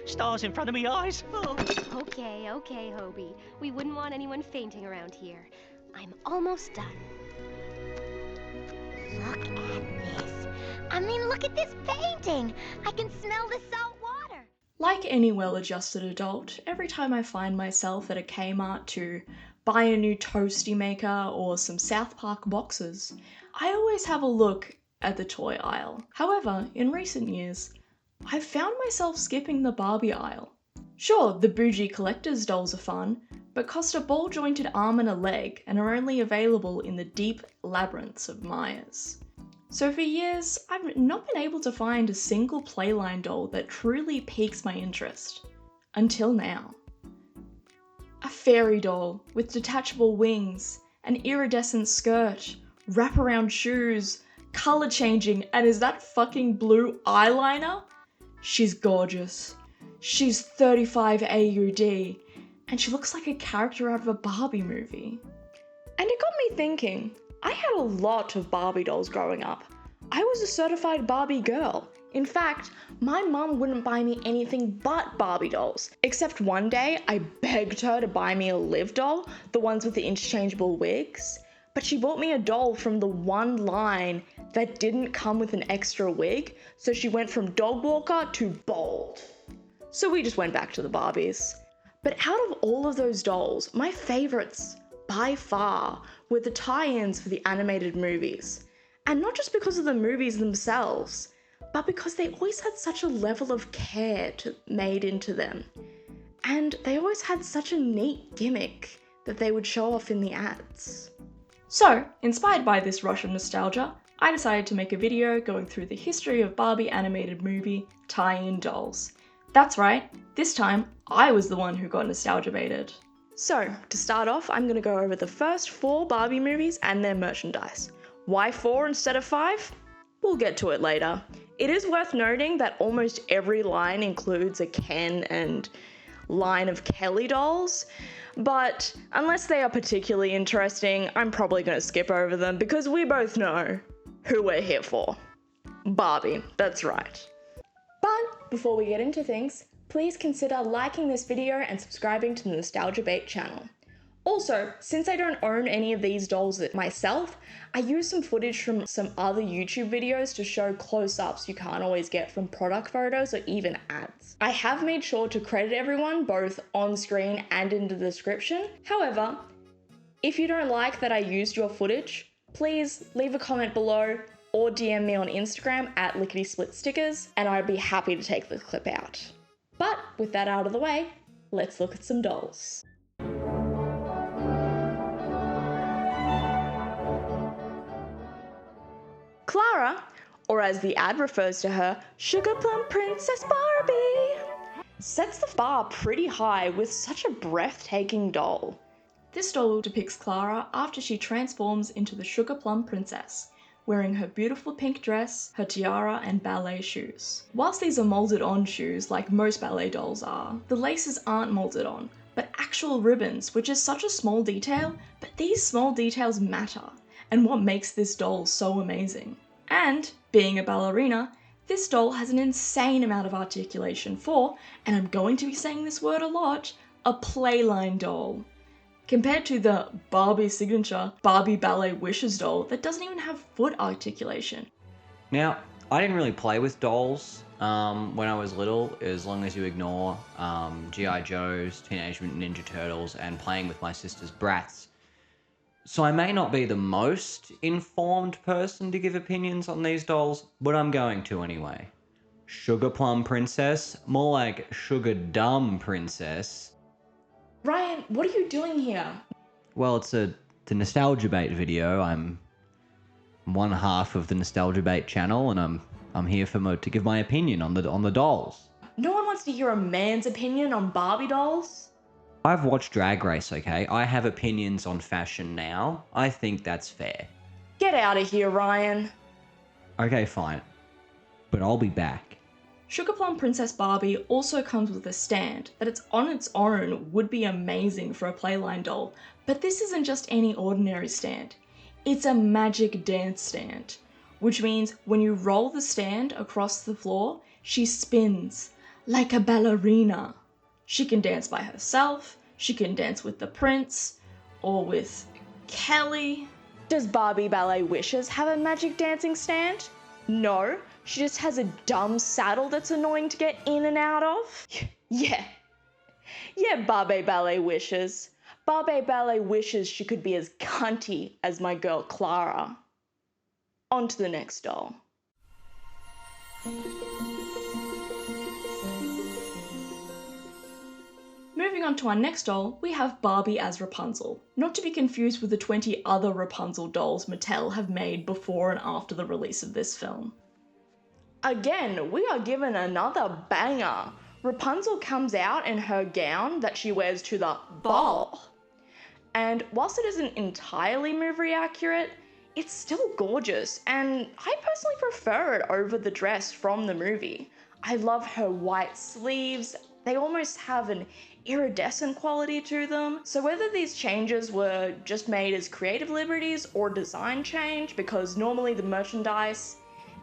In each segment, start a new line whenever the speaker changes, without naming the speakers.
Stars in front of me eyes. Oh.
Okay, Hobie. We wouldn't want anyone fainting around here. I'm almost done.
Look at this. I mean, look at this painting. I can smell the salt water.
Like any well-adjusted adult, every time I find myself at a Kmart to buy a new toasty maker or some South Park boxes, I always have a look at the toy aisle. However, in recent years, I've found myself skipping the Barbie aisle. Sure, the bougie collector's dolls are fun, but cost a ball-jointed arm and a leg and are only available in the deep labyrinths of Myers. So for years, I've not been able to find a single Playline doll that truly piques my interest. Until now. A fairy doll with detachable wings, an iridescent skirt, wraparound shoes, colour changing, and is that fucking blue eyeliner? She's gorgeous. She's 35 AUD, and she looks like a character out of a Barbie movie. And it got me thinking, I had a lot of Barbie dolls growing up. I was a certified Barbie girl. In fact, my mum wouldn't buy me anything but Barbie dolls. Except one day, I begged her to buy me a Liv doll, the ones with the interchangeable wigs. But she bought me a doll from the one line that didn't come with an extra wig, so she went from dog walker to bold. So we just went back to the Barbies. But out of all of those dolls, my favourites, by far, were the tie-ins for the animated movies. And not just because of the movies themselves, but because they always had such a level of care made into them. And they always had such a neat gimmick that they would show off in the ads. So, inspired by this rush of nostalgia, I decided to make a video going through the history of Barbie animated movie tie-in dolls. That's right, this time I was the one who got nostalgia baited. So, to start off, I'm going to go over the first 4 Barbie movies and their merchandise. Why 4 instead of 5? We'll get to it later. It is worth noting that almost every line includes a Ken and line of Kelly dolls, but unless they are particularly interesting, I'm probably going to skip over them because we both know who we're here for. Barbie, that's right. But before we get into things, please consider liking this video and subscribing to the Nostalgia Bait channel. Also, since I don't own any of these dolls myself, I use some footage from some other YouTube videos to show close-ups you can't always get from product photos or even ads. I have made sure to credit everyone both on screen and in the description. However, if you don't like that I used your footage, please leave a comment below or DM me on Instagram at lickety-split-stickers and I'd be happy to take the clip out. But with that out of the way, let's look at some dolls. Clara, or as the ad refers to her, Sugar Plum Princess Barbie, sets the bar pretty high with such a breathtaking doll. This doll depicts Clara after she transforms into the Sugar Plum Princess, wearing her beautiful pink dress, her tiara, and ballet shoes. Whilst these are molded on shoes, like most ballet dolls are, the laces aren't molded on, but actual ribbons, which is such a small detail, but these small details matter, and what makes this doll so amazing. And, being a ballerina, this doll has an insane amount of articulation for, and I'm going to be saying this word a lot, a Playline doll. Compared to the Barbie signature Barbie Ballet Wishes doll that doesn't even have foot articulation.
Now, I didn't really play with dolls when I was little, as long as you ignore G.I. Joes, Teenage Mutant Ninja Turtles, and playing with my sister's Bratz. So I may not be the most informed person to give opinions on these dolls, but I'm going to anyway. Sugar Plum Princess? More like Sugar Dumb Princess.
Ryan, what are you doing here?
Well, it's the Nostalgia Bait video. I'm one half of the Nostalgia Bait channel, and I'm here to give my opinion on the dolls.
No one wants to hear a man's opinion on Barbie dolls.
I've watched Drag Race, okay? I have opinions on fashion now. I think that's fair.
Get out of here, Ryan.
Okay, fine. But I'll be back.
Sugar Plum Princess Barbie also comes with a stand that it's on its own would be amazing for a Playline doll, but this isn't just any ordinary stand. It's a magic dance stand, which means when you roll the stand across the floor, she spins like a ballerina. She can dance by herself, she can dance with the prince, or with Kelly.
Does Barbie Ballet Wishes have a magic dancing stand? No, she just has a dumb saddle that's annoying to get in and out of. Yeah, Barbie Ballet Wishes. Barbie Ballet wishes she could be as cunty as my girl Clara. On to the next doll.
Moving on to our next doll, we have Barbie as Rapunzel. Not to be confused with the 20 other Rapunzel dolls Mattel have made before and after the release of this film.
Again, we are given another banger. Rapunzel comes out in her gown that she wears to the ball. And whilst it isn't entirely movie accurate, it's still gorgeous, and I personally prefer it over the dress from the movie. I love her white sleeves. They almost have an iridescent quality to them. So whether these changes were just made as creative liberties or design change, because normally the merchandise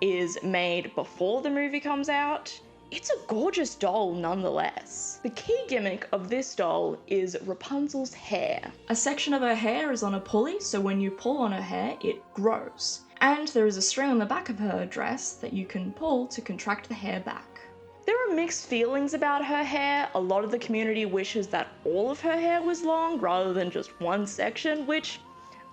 is made before the movie comes out, it's a gorgeous doll nonetheless. The key gimmick of this doll is Rapunzel's hair.
A section of her hair is on a pulley, so when you pull on her hair, it grows. And there is a string on the back of her dress that you can pull to contract the hair back.
There are mixed feelings about her hair. A lot of the community wishes that all of her hair was long rather than just one section, which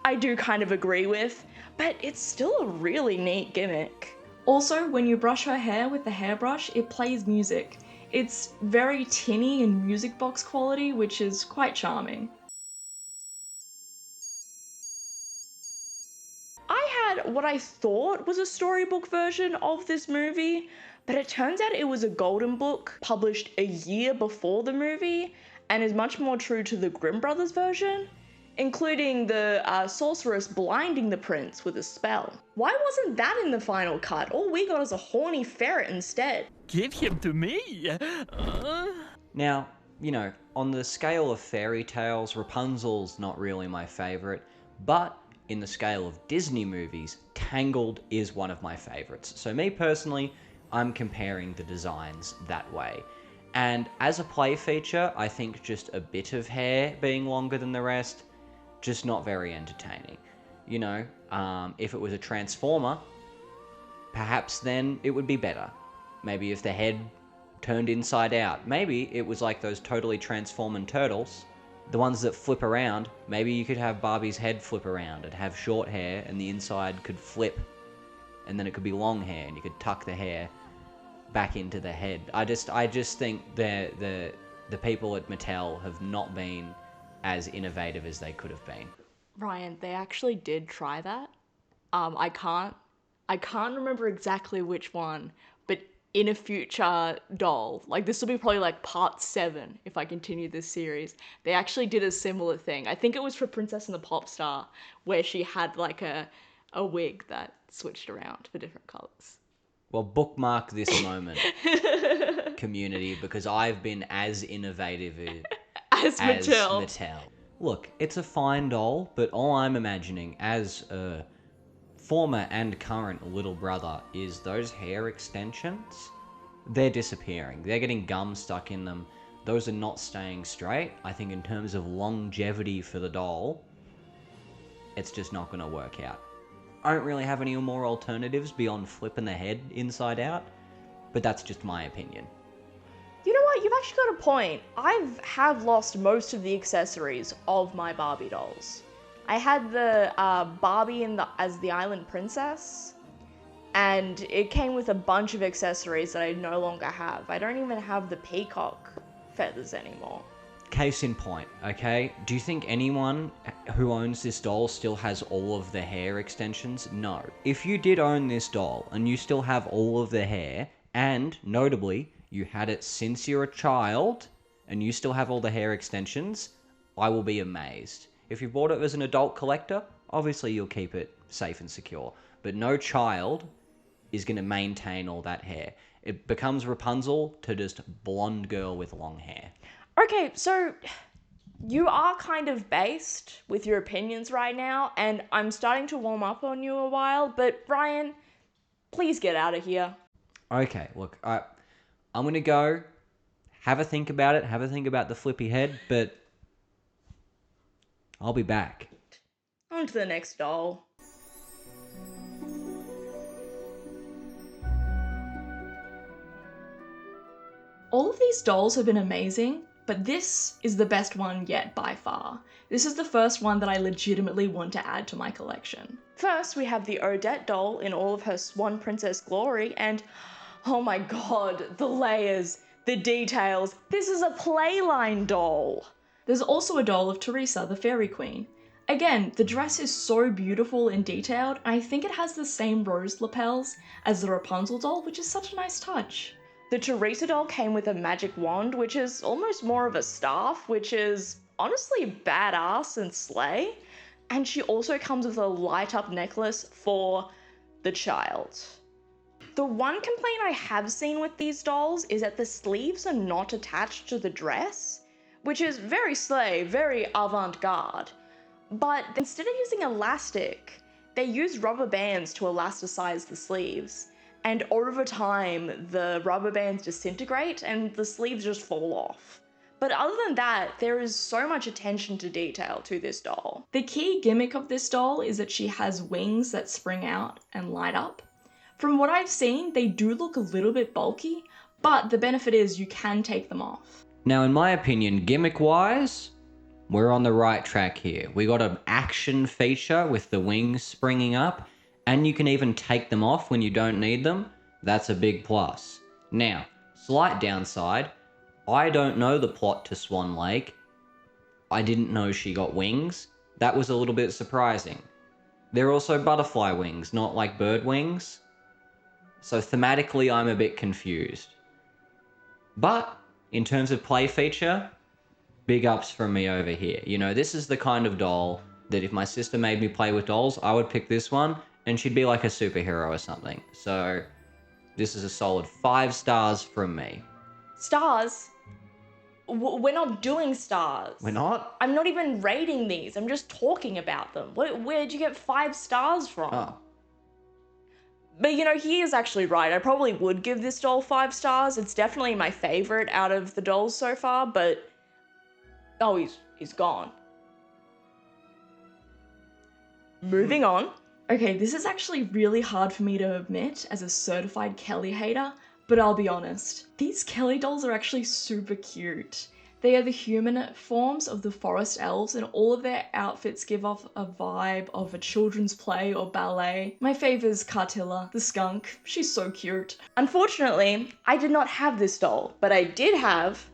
I do kind of agree with, but it's still a really neat gimmick.
Also, when you brush her hair with the hairbrush, it plays music. It's very tinny and music box quality, which is quite charming.
I had what I thought was a storybook version of this movie, but it turns out it was a golden book published a year before the movie and is much more true to the Grimm brothers version, including the sorceress blinding the prince with a spell. Why wasn't that in the final cut? All we got is a horny ferret instead.
Give him to me.
Now, you know, on the scale of fairy tales, Rapunzel's not really my favourite, but in the scale of Disney movies, Tangled is one of my favourites. So me personally, I'm comparing the designs that way. And as a play feature, I think just a bit of hair being longer than the rest, just not very entertaining. You know, if it was a Transformer, perhaps then it would be better. Maybe if the head turned inside out. Maybe it was like those totally transforming turtles, the ones that flip around. Maybe you could have Barbie's head flip around and have short hair and the inside could flip, and then it could be long hair and you could tuck the hair back into the head. I just think the people at Mattel have not been as innovative as they could have been.
Ryan, they actually did try that. I can't remember exactly which one, but in a future doll, like this will be probably like part 7 if I continue this series, they actually did a similar thing. I think it was for Princess and the Pop Star, where she had like a wig that switched around for different colors.
Well, bookmark this moment, community, because I've been as innovative
as Mattel.
Look, it's a fine doll, but all I'm imagining as a former and current little brother is those hair extensions. They're disappearing. They're getting gum stuck in them. Those are not staying straight. I think in terms of longevity for the doll, it's just not going to work out. I don't really have any more alternatives beyond flipping the head inside out, but that's just my opinion.
You know what? You've actually got a point. I have lost most of the accessories of my Barbie dolls. I had the Barbie as the Island Princess, and it came with a bunch of accessories that I no longer have. I don't even have the peacock feathers anymore.
Case in point, okay? Do you think anyone who owns this doll still has all of the hair extensions? No. If you did own this doll and you still have all of the hair, and notably, you had it since you're a child, and you still have all the hair extensions, I will be amazed. If you bought it as an adult collector, obviously you'll keep it safe and secure. But no child is going to maintain all that hair. It becomes Rapunzel to just blonde girl with long hair.
Okay, so you are kind of based with your opinions right now, and I'm starting to warm up on you a while, but Ryan, please get out of here.
Okay, look, I'm going to go have a think about it, have a think about the flippy head, but I'll be back.
On to the next doll. All of these dolls have been amazing, but this is the best one yet by far. This is the first one that I legitimately want to add to my collection. First, we have the Odette doll in all of her Swan princess glory, and oh my god, the layers, the details. This is a Playline doll. There's also a doll of Teresa, the fairy queen. Again, the dress is so beautiful and detailed, and I think it has the same rose lapels as the Rapunzel doll, which is such a nice touch. The Teresa doll came with a magic wand, which is almost more of a staff, which is honestly badass and slay. And she also comes with a light up necklace for the child. The one complaint I have seen with these dolls is that the sleeves are not attached to the dress, which is very slay, very avant-garde. But instead of using elastic, they use rubber bands to elasticize the sleeves. And over time, the rubber bands disintegrate and the sleeves just fall off. But other than that, there is so much attention to detail to this doll. The key gimmick of this doll is that she has wings that spring out and light up. From what I've seen, they do look a little bit bulky, but the benefit is you can take them off.
Now, in my opinion, gimmick-wise, we're on the right track here. We got an action feature with the wings springing up, and you can even take them off when you don't need them. That's a big plus. Now, slight downside, I don't know the plot to Swan Lake. I didn't know she got wings. That was a little bit surprising. They're also butterfly wings, not like bird wings. So thematically, I'm a bit confused. But in terms of play feature, big ups from me over here. You know, this is the kind of doll that if my sister made me play with dolls, I would pick this one and she'd be like a superhero or something. So this is a solid 5 stars from me.
Stars? We're not doing stars.
We're not?
I'm not even rating these. I'm just talking about them. Where'd you get 5 stars from?
Oh.
But you know, he is actually right. I probably would give this doll 5 stars. It's definitely my favorite out of the dolls so far, but oh, he's gone. Moving on. Okay, this is actually really hard for me to admit as a certified Kelly hater, but I'll be honest. These Kelly dolls are actually super cute. They are the human forms of the forest elves, and all of their outfits give off a vibe of a children's play or ballet. My fave is Cartilla, the skunk. She's so cute. Unfortunately, I did not have this doll, but I did have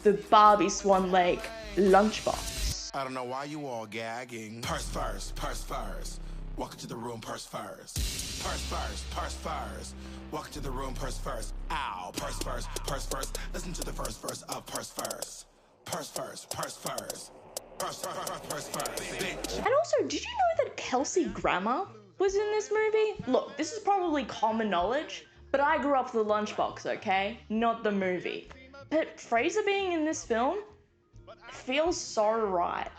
the Barbie Swan Lake lunchbox.
I don't know why you all gagging. Purse first, purse first. Walk into the room, purse first. Purse first, purse first. Walk into the room, purse first. Ow, purse first, purse first. Listen to the first verse of purse first. Purse first, purse first. Purse first, purse first. Bitch.
And also, did you know that Kelsey Grammer was in this movie? Look, this is probably common knowledge, but I grew up with the lunchbox, okay? Not the movie. But Fraser being in this film feels so right.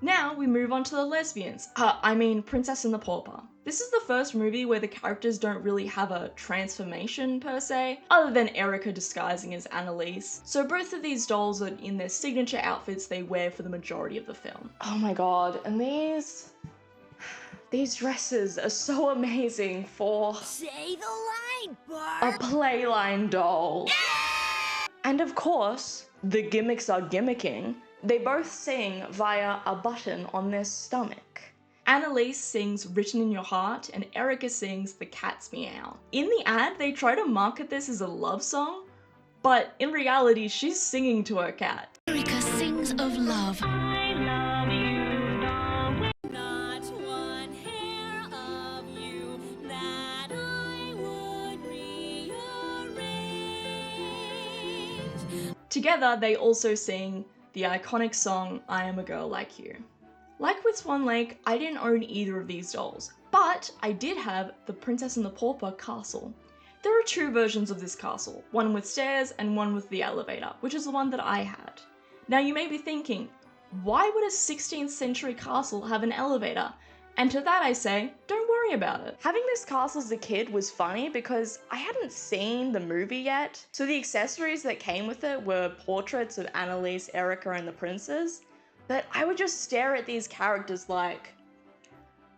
Now we move on to the lesbians. Princess and the Pauper. This is the first movie where the characters don't really have a transformation per se, other than Erica disguising as Annalise. So both of these dolls are in their signature outfits they wear for the majority of the film. Oh my god, and these dresses are so amazing for
Say the line,
a
Barb.
Playline doll. And of course, the gimmicks are gimmicking. They both sing via a button on their stomach. Annalise sings Written in Your Heart and Erica sings The Cat's Meow. In the ad, they try to market this as a love song, but in reality, she's singing to her cat.
Erica sings of love.
I love you, darling.
Not one hair of you that I would rearrange.
Together, they also sing the iconic song, I Am a Girl Like You. Like with Swan Lake, I didn't own either of these dolls, but I did have the Princess and the Pauper castle. There are 2 versions of this castle, one with stairs and one with the elevator, which is the one that I had. Now you may be thinking, why would a 16th century castle have an elevator?
And to that I say, don't worry about it. Having this castle as a kid was funny because I hadn't seen the movie yet, so the accessories that came with it were portraits of Annalise, Erica, and the princes, but I would just stare at these characters like,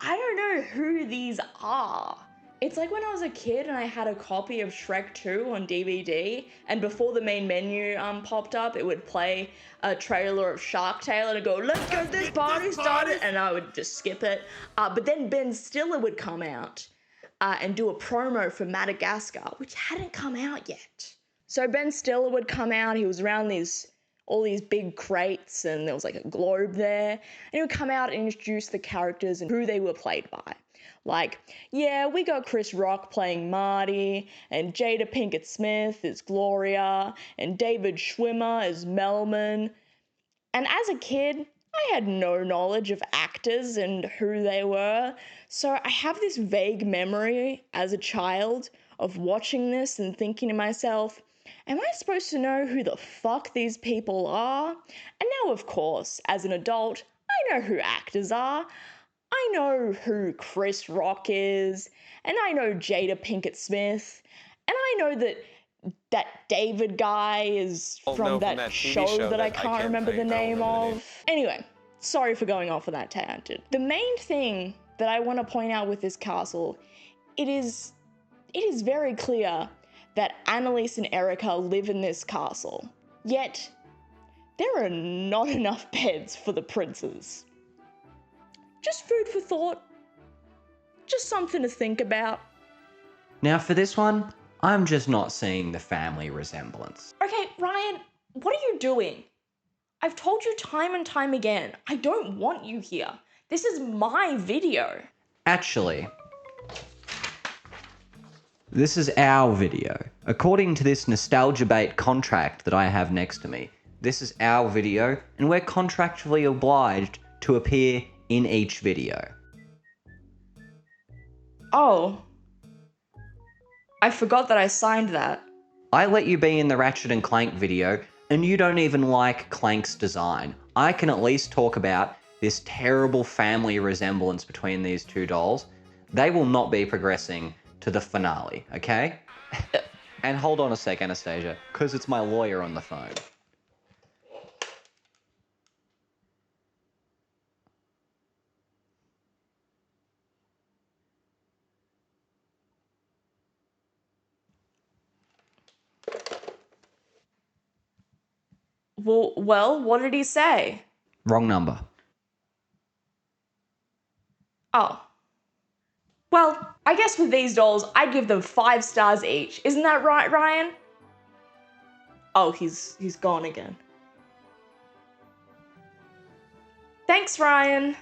I don't know who these are. It's like when I was a kid and I had a copy of Shrek 2 on DVD, and before the main menu popped up, it would play a trailer of Shark Tale and it'd go, let's get this party started, and I would just skip it. But then Ben Stiller would come out and do a promo for Madagascar, which hadn't come out yet. So Ben Stiller would come out, he was around all these big crates, and there was like a globe there, and he would come out and introduce the characters and who they were played by. Like, yeah, we got Chris Rock playing Marty, and Jada Pinkett Smith as Gloria, and David Schwimmer as Melman. And as a kid, I had no knowledge of actors and who they were, so I have this vague memory as a child of watching this and thinking to myself, am I supposed to know who the fuck these people are? And now, of course, as an adult, I know who actors are. I know who Chris Rock is, and I know Jada Pinkett Smith, and I know that David guy is from that show that I can't remember the name of. Anyway, sorry for going off on that tangent. The main thing that I want to point out with this castle, it is very clear that Annalise and Erica live in this castle, yet there are not enough beds for the princes. Just food for thought. Just something to think about.
Now for this one, I'm just not seeing the family resemblance.
Okay, Ryan, what are you doing? I've told you time and time again, I don't want you here. This is my video.
Actually, this is our video. According to this Nostalgia Bait contract that I have next to me, this is our video, and we're contractually obliged to appear in each video.
Oh. I forgot that I signed that.
I let you be in the Ratchet and Clank video, and you don't even like Clank's design. I can at least talk about this terrible family resemblance between these two dolls. They will not be progressing to the finale, okay? And hold on a sec, Anastasia, because it's my lawyer on the phone.
Well, what did he say?
Wrong number.
Oh. Well, I guess with these dolls, I'd give them 5 stars each. Isn't that right, Ryan? Oh, he's gone again. Thanks, Ryan.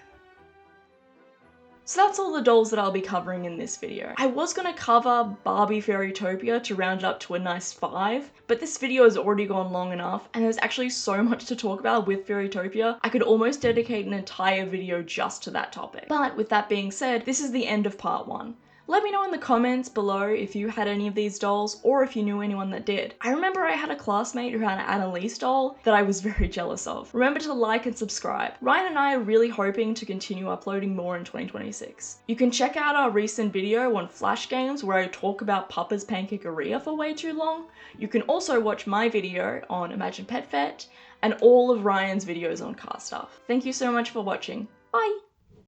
So that's all the dolls that I'll be covering in this video. I was gonna cover Barbie Fairytopia to round it up to a nice 5, but this video has already gone long enough, and there's actually so much to talk about with Fairytopia, I could almost dedicate an entire video just to that topic. But with that being said, this is the end of part 1. Let me know in the comments below if you had any of these dolls, or if you knew anyone that did. I remember I had a classmate who had an Annalise doll that I was very jealous of. Remember to like and subscribe. Ryan and I are really hoping to continue uploading more in 2026. You can check out our recent video on Flash games where I talk about Papa's Pancakeria for way too long. You can also watch my video on Imagine Pet Vet and all of Ryan's videos on car stuff. Thank you so much for watching. Bye!